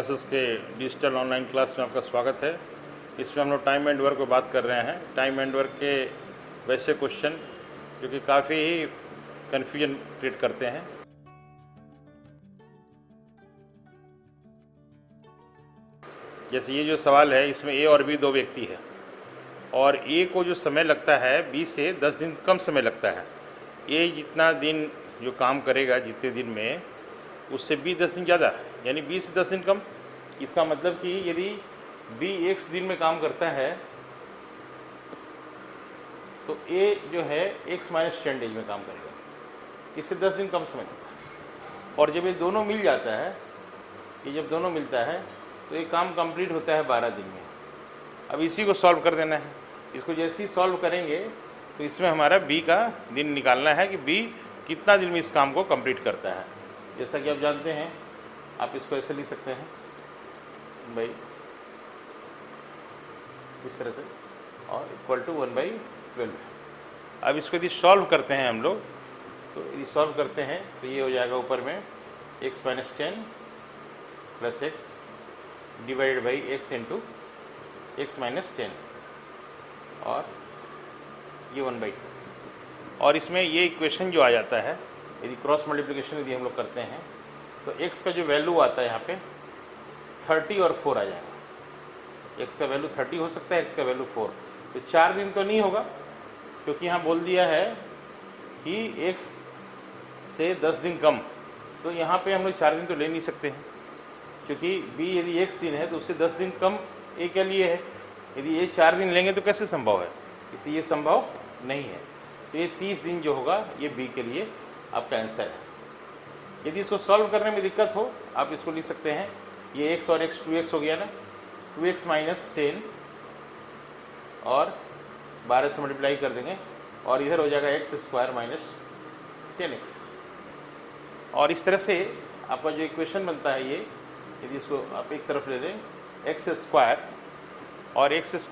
Classes के digital online class में आपका स्वागत है। इसमें हम लोग टाइम एंड वर्क पर बात कर रहे हैं। टाइम एंड वर्क के वैसे क्वेश्चन जो कि काफ़ी ही कन्फ्यूजन क्रिएट करते हैं। जैसे ये जो सवाल है, इसमें ए और बी दो व्यक्ति है और ए को जो समय लगता है बी से 10 दिन कम समय लगता है। ए जितना दिन जो काम करेगा जितने दिन में, उससे बी 10 दिन ज़्यादा है, यानी बी से 10 दिन कम। इसका मतलब कि यदि बी x दिन में काम करता है तो ए जो है x - 10 डेज में काम करेगा, इससे 10 दिन कम समय लगता है। और जब ये दोनों मिल जाता है, ये जब दोनों मिलता है तो ये काम कंप्लीट होता है 12 दिन में। अब इसी को सॉल्व कर देना है। इसको जैसे ही सॉल्व करेंगे तो इसमें हमारा बी का दिन निकालना है कि बी कितना दिन में इस काम को कंप्लीट करता है। जैसा कि आप जानते हैं, आप इसको ऐसे लिख सकते हैं भाई, इस तरह से, और इक्वल टू 1/12। अब इसको यदि सॉल्व करते हैं हम लोग, तो यदि सॉल्व करते हैं तो ये हो जाएगा ऊपर में x - 10 + x divided by x into x - 10 और ये 1/2। और इसमें ये इक्वेशन जो आ जाता है, यदि क्रॉस मल्टीप्लिकेशन यदि हम लोग करते हैं तो x का जो वैल्यू आता है यहाँ पे 30 और 4 आ जाएगा। x का वैल्यू 30 हो सकता है, x का वैल्यू 4। तो 4 दिन तो नहीं होगा, क्योंकि यहाँ बोल दिया है कि x से 10 दिन कम। तो यहाँ पे हम लोग 4 दिन तो ले नहीं सकते हैं, क्योंकि b यदि x दिन है तो उससे 10 दिन कम a के लिए है। यदि ये 4 दिन लेंगे तो कैसे संभव है, इसलिए ये संभव नहीं है। तो ये 30 दिन जो होगा ये b के लिए आपका आंसर है। यदि इसको सॉल्व करने में दिक्कत हो, आप इसको लिख सकते हैं, ये x और x 2x हो गया ना, 2x - 10 और 12 से मल्टीप्लाई कर देंगे और इधर हो जाएगा x² - 10x। और इस तरह से आपका जो इक्वेशन बनता है ये, यदि इसको आप एक तरफ ले लें, x² और x² -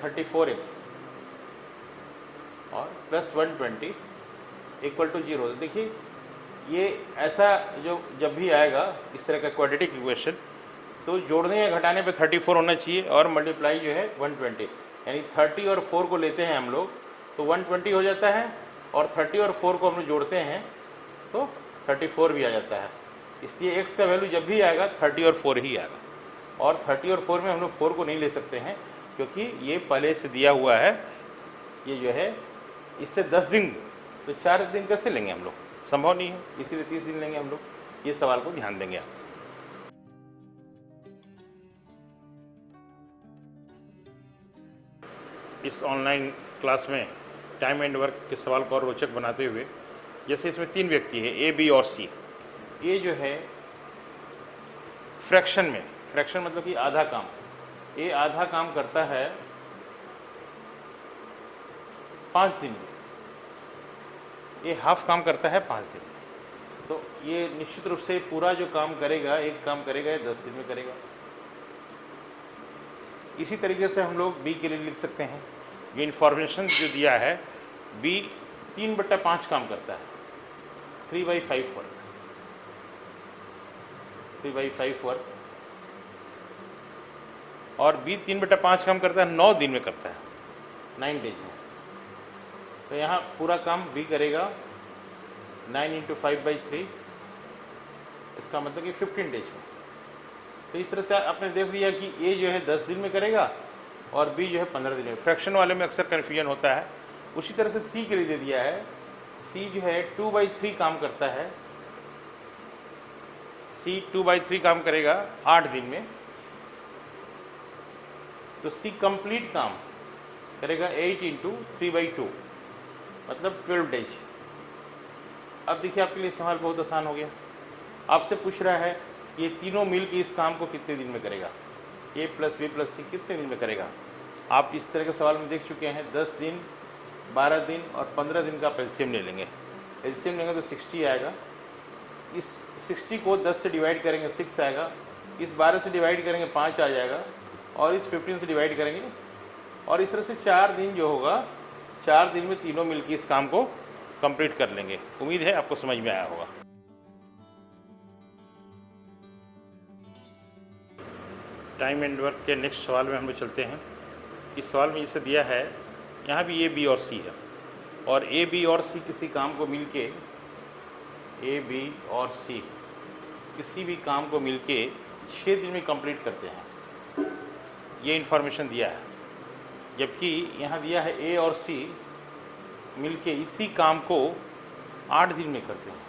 34x और प्लस 120 इक्वल टू 0। देखिए ये ऐसा जो जब भी आएगा इस तरह का क्वाड्रेटिक इक्वेशन, तो जोड़ने या घटाने पे 34 होना चाहिए और मल्टीप्लाई जो है 120, यानी 30 और 4 को लेते हैं हम लोग तो 120 हो जाता है, और 30 और 4 को हम लोग जोड़ते हैं तो 34 भी आ जाता है। इसलिए x का वैल्यू जब भी आएगा 30 और 4 ही आएगा। और 30 और 4 में हम लोग 4 को नहीं ले सकते हैं, क्योंकि ये पहले से दिया हुआ है, ये जो है इससे 10 दिन, तो 4 दिन कैसे लेंगे हम लोग, संभव नहीं है। इसीलिए 30 दिन लेंगे हम लोग। ये सवाल को ध्यान देंगे आप। इस ऑनलाइन क्लास में टाइम एंड वर्क के सवाल को और रोचक बनाते हुए, जैसे इसमें 3 व्यक्ति है ए, बी और सी। ए जो है फ्रैक्शन में, फ्रैक्शन मतलब कि आधा काम, ए आधा काम करता है 5 दिन में, ये हाफ काम करता है 5 दिन में। तो ये निश्चित रूप से पूरा जो काम करेगा, एक काम करेगा, ये 10 दिन में करेगा। इसी तरीके से हम लोग बी के लिए लिख सकते हैं। ये इन्फॉर्मेशन जो दिया है, बी 3/5 काम करता है, 3/5 वर्क, 3/5 वर्क। और बी 3/5 काम करता है 9 दिन में करता है, 9 डेज में। तो यहाँ पूरा काम बी करेगा 9 × 5/3, इसका मतलब कि 15 डेज में। तो इस तरह से आपने देख लिया कि ए जो है 10 दिन में करेगा और बी जो है 15 दिन में। फ्रैक्शन वाले में अक्सर कन्फ्यूजन होता है। उसी तरह से सी के लिए दे दिया है, सी जो है 2/3 काम करता है, सी 2/3 काम करेगा 8 दिन में। तो सी कंप्लीट काम करेगा 8 × 3/2, मतलब 12 डेज। अब देखिए आपके लिए सवाल बहुत आसान हो गया। आपसे पूछ रहा है ये तीनों मिल के इस काम को कितने दिन में करेगा, a + b + c कितने दिन में करेगा। आप इस तरह के सवाल में देख चुके हैं। 10 दिन, 12 दिन और 15 दिन का आप एलसीएम ले लेंगे। एलसीएम लेंगे तो 60 आएगा। इस 60 को 10 से डिवाइड करेंगे 6 आएगा, इस 12 से डिवाइड करेंगे 5 आ जाएगा, और इस 15 से डिवाइड करेंगे, और इस तरह से 4 दिन जो होगा, 4 दिन में तीनों मिलकर इस काम को कंप्लीट कर लेंगे। उम्मीद है आपको समझ में आया होगा। टाइम एंड वर्क के नेक्स्ट सवाल में हम लोग चलते हैं। इस सवाल में जैसे दिया है, यहाँ भी ए, बी और सी है, और ए, बी और सी किसी काम को मिलके, ए, बी और सी किसी भी काम को मिलके 6 दिन में कंप्लीट करते हैं, ये इन्फॉर्मेशन दिया है। जबकि यहाँ दिया है ए और सी मिलके इसी काम को 8 दिन में करते हैं,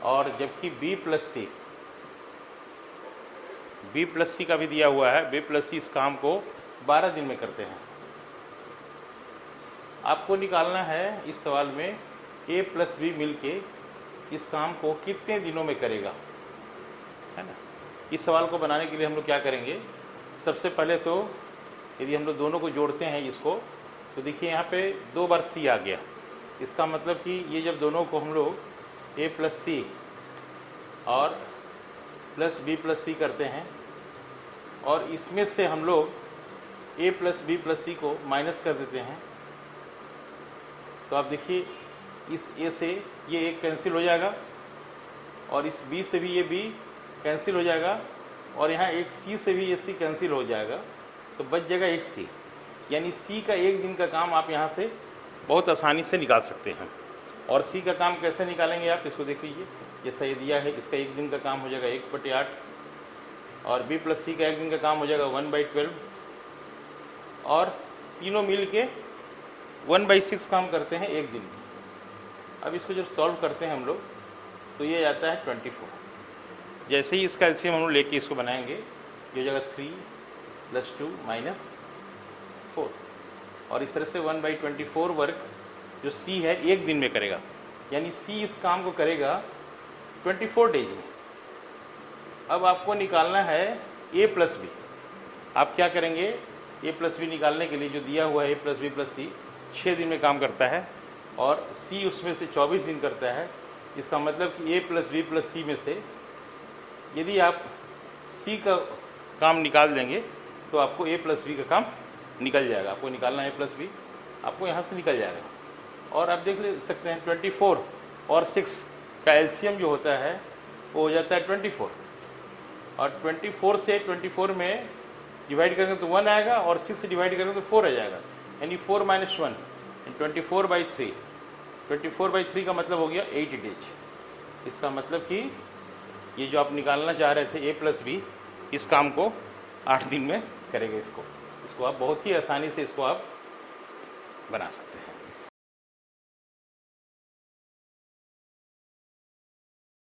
और जबकि बी प्लस सी का भी दिया हुआ है, बी प्लस सी इस काम को 12 दिन में करते हैं। आपको निकालना है इस सवाल में ए प्लस बी मिलके इस काम को कितने दिनों में करेगा, है ना। इस सवाल को बनाने के लिए हम लोग क्या करेंगे, सबसे पहले तो यदि हम लोग दोनों को जोड़ते हैं इसको, तो देखिए यहाँ पे 2 बार सी आ गया। इसका मतलब कि ये जब दोनों को हम लोग ए प्लस सी और प्लस बी प्लस सी करते हैं, और इसमें से हम लोग ए प्लस बी प्लस सी को माइनस कर देते हैं, तो आप देखिए इस ए से ये एक कैंसिल हो जाएगा, और इस बी से भी ये बी कैंसिल हो जाएगा, और यहाँ एक सी से भी ये सी कैंसिल हो जाएगा, तो बच जाएगा एक सी। यानी सी का 1 दिन का काम आप यहाँ से बहुत आसानी से निकाल सकते हैं। और सी का काम कैसे निकालेंगे आप, इसको देख लीजिए। जैसा ये दिया है, इसका 1 दिन का काम हो जाएगा 1/8, और बी प्लस सी का 1 दिन का काम हो जाएगा 1/12, और तीनों मिल के 1/6 काम करते हैं 1 दिन में। अब इसको जब सॉल्व करते हैं हम लोग, तो ये आता है 24। जैसे ही इसका एलसीएम हम लोग लेके इसको बनाएंगे, ये हो जाएगा 3 + 2 - 4, और इस तरह से 1/24 वर्क जो सी है 1 दिन में करेगा। यानी सी इस काम को करेगा 24 डेज में। अब आपको निकालना है ए प्लस बी। आप क्या करेंगे, ए प्लस बी निकालने के लिए जो दिया हुआ है ए प्लस बी प्लस सी 6 दिन में काम करता है, और सी उसमें से 24 दिन करता है। इसका मतलब कि ए प्लस बी प्लस सी में से यदि आप सी का काम निकाल देंगे, तो आपको ए प्लस बी का काम निकल जाएगा। आपको निकालना है ए प्लस बी, आपको यहाँ से निकल जाएगा। और आप देख ले सकते हैं 24 और 6 का एलसीएम जो होता है वो हो जाता है 24, और 24 से 24 में डिवाइड करेंगे तो 1 आएगा, और 6 से डिवाइड करेंगे तो 4 आ जाएगा। यानी 4 - 1 24/3। 24/3 का मतलब हो गया 8 डेज। इसका मतलब कि ये जो आप निकालना चाह रहे थे ए प्लस बी, इस काम को 8 दिन में करेंगे। इसको आप बहुत ही आसानी से इसको आप बना सकते हैं।